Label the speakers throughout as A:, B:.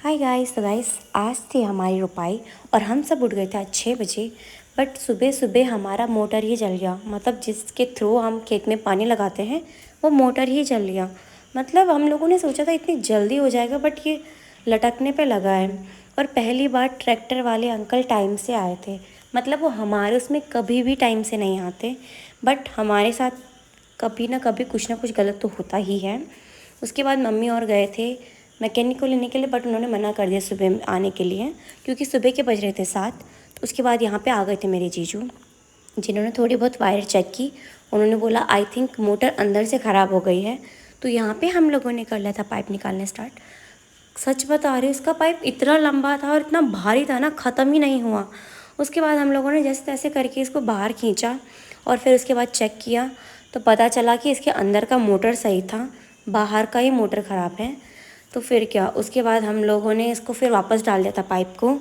A: Hi guys. तो guys आज थी हमारी रोपाई और हम सब उठ गए थे आज 6 बजे। बट सुबह सुबह हमारा मोटर ही जल गया। मतलब जिसके थ्रू हम खेत में पानी लगाते हैं वो मोटर ही जल गया। मतलब हम लोगों ने सोचा था इतनी जल्दी हो जाएगा, बट ये लटकने पे लगा है। और पहली बार ट्रैक्टर वाले अंकल टाइम से आए थे। मतलब वो हमारे उसमें कभी भी टाइम से नहीं आते, बट हमारे साथ कभी ना कभी कुछ ना कुछ गलत तो होता ही है। उसके बाद मम्मी और गए थे मैकेनिक को लेने के लिए, बट उन्होंने मना कर दिया सुबह आने के लिए, क्योंकि सुबह के बज रहे थे 7। तो उसके बाद यहाँ पे आ गए थे मेरे जीजू, जिन्होंने थोड़ी बहुत वायर चेक की। उन्होंने बोला आई थिंक मोटर अंदर से ख़राब हो गई है। तो यहाँ पे हम लोगों ने कर लिया था पाइप निकालने स्टार्ट। सच बता रही, उसका पाइप इतना लंबा था और इतना भारी था ना, ख़त्म ही नहीं हुआ। उसके बाद हम लोगों ने जैसे तैसे करके इसको बाहर खींचा और फिर उसके बाद चेक किया तो पता चला कि इसके अंदर का मोटर सही था, बाहर का ही मोटर ख़राब है। तो फिर क्या, उसके बाद हम लोगों ने इसको फिर वापस डाल दिया था पाइप को,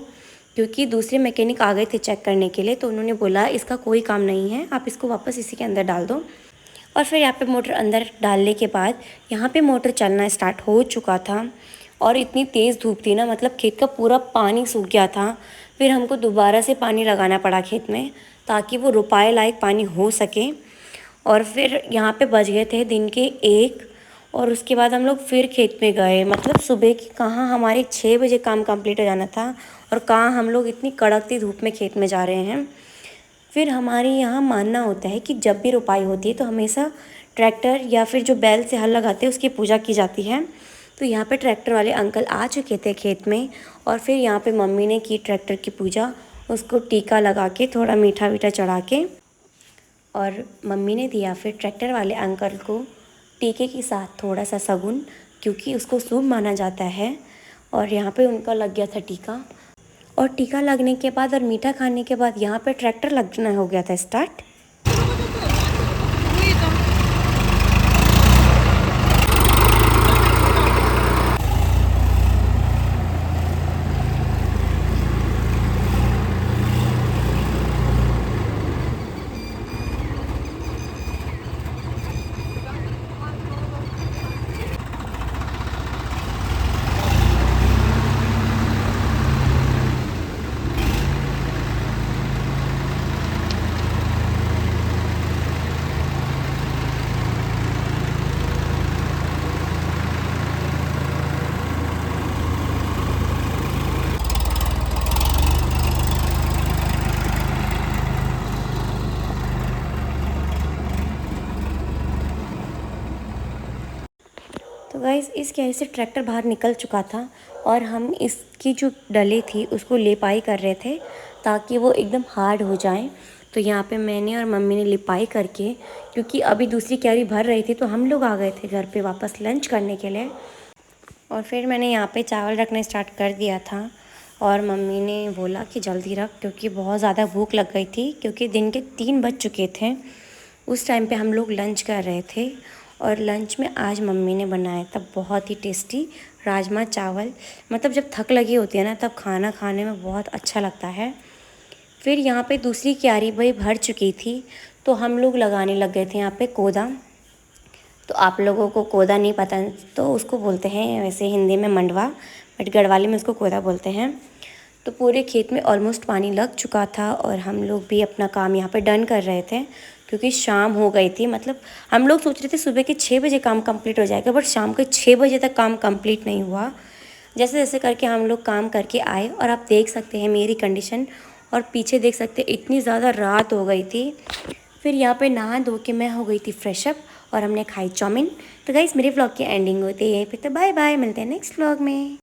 A: क्योंकि दूसरे मैकेनिक आ गए थे चेक करने के लिए। तो उन्होंने बोला इसका कोई काम नहीं है, आप इसको वापस इसी के अंदर डाल दो। और फिर यहाँ पे मोटर अंदर डालने के बाद यहाँ पे मोटर चलना स्टार्ट हो चुका था। और इतनी तेज़ धूप थी ना, मतलब खेत का पूरा पानी सूख गया था। फिर हमको दोबारा से पानी लगाना पड़ा खेत में, ताकि वो रुपाए लायक पानी हो सके। और फिर यहाँ पे बज गए थे दिन के 1। और उसके बाद हम लोग फिर खेत में गए। मतलब सुबह की कहाँ हमारे 6 बजे काम कंप्लीट हो जाना था, और कहाँ हम लोग इतनी कड़कती धूप में खेत में जा रहे हैं। फिर हमारे यहाँ मानना होता है कि जब भी रोपाई होती है तो हमेशा ट्रैक्टर या फिर जो बैल से हल लगाते हैं उसकी पूजा की जाती है। तो यहाँ पे ट्रैक्टर वाले अंकल आ चुके थे खेत में, और फिर यहाँ पे मम्मी ने की ट्रैक्टर की पूजा, उसको टीका लगा के थोड़ा मीठा वीठा चढ़ा के। और मम्मी ने दिया फिर ट्रैक्टर वाले अंकल को टीके के साथ थोड़ा सा शगुन, क्योंकि उसको शुभ माना जाता है। और यहाँ पे उनका लग गया था टीका। और टीका लगने के बाद और मीठा खाने के बाद यहाँ पे ट्रैक्टर लगना हो गया था स्टार्ट। तो गाइस इस कैसे से ट्रैक्टर बाहर निकल चुका था, और हम इसकी जो डली थी उसको लिपाई कर रहे थे ताकि वो एकदम हार्ड हो जाए। तो यहाँ पे मैंने और मम्मी ने लिपाई करके, क्योंकि अभी दूसरी क्यारी भर रही थी, तो हम लोग आ गए थे घर पे वापस लंच करने के लिए। और फिर मैंने यहाँ पे चावल रखना स्टार्ट कर दिया था। और मम्मी ने बोला कि जल्दी रख, क्योंकि बहुत ज़्यादा भूख लग गई थी, क्योंकि दिन के 3 बज चुके थे। उस टाइम पे हम लोग लंच कर रहे थे। और लंच में आज मम्मी ने बनाया था बहुत ही टेस्टी राजमा चावल। मतलब जब थक लगी होती है ना, तब खाना खाने में बहुत अच्छा लगता है। फिर यहाँ पे दूसरी क्यारी भाई भर चुकी थी, तो हम लोग लगाने लग गए थे यहाँ पे कोदा। तो आप लोगों को कोदा नहीं पता तो उसको बोलते हैं वैसे हिंदी में मंडवा, बट गढ़वाली में उसको कोदा बोलते हैं। तो पूरे खेत में ऑलमोस्ट पानी लग चुका था, और हम लोग भी अपना काम यहाँ पे डन कर रहे थे, क्योंकि शाम हो गई थी। मतलब हम लोग सोच रहे थे सुबह के 6 बजे काम कंप्लीट हो जाएगा, बट शाम के 6 बजे तक काम कंप्लीट नहीं हुआ। जैसे जैसे करके हम लोग काम करके आए, और आप देख सकते हैं मेरी कंडीशन, और पीछे देख सकते हैं इतनी ज़्यादा रात हो गई थी। फिर यहाँ पे नहा धो के मैं हो गई थी फ्रेशअप, और हमने खाई चाउमीन। तो गाइस मेरे व्लॉग की एंडिंग होती है यहीं पे। तो बाय बाय, मिलते हैं नेक्स्ट व्लॉग में।